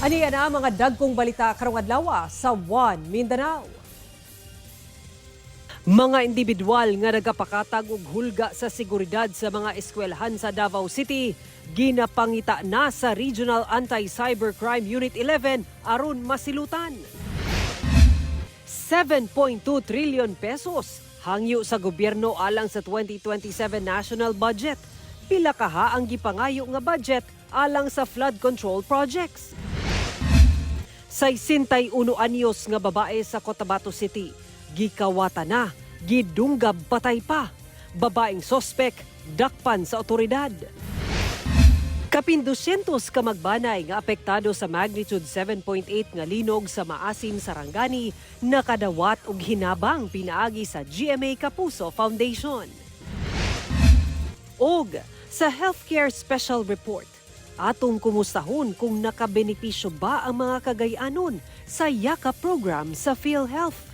Aniya na mga dagkong balita karong adlawa sa One Mindanao. Mga individual nga nagapakatag og hulga sa seguridad sa mga eskwelahan sa Davao City ginapangita na sa Regional Anti-Cybercrime Unit 11 aron masilutan. 7.2 trillion pesos hangyo sa gobyerno alang sa 2027 national budget. Pila kaha ang gipangayo nga budget alang sa flood control projects. 61 anyos nga babae sa Cotabato City gikawata na, gidunggab patay pa. Babaeng sospek dakpan sa otoridad. Kapin 200 ka magbanay nga apektado sa magnitude 7.8 nga linog sa Maasim, Sarangani nakadawat og hinabang pinaagi sa GMA Kapuso Foundation. Og sa Healthcare Special Report, atong kumustahon kung nakabenepisyo ba ang mga kagayanon sa YAKA program sa PhilHealth.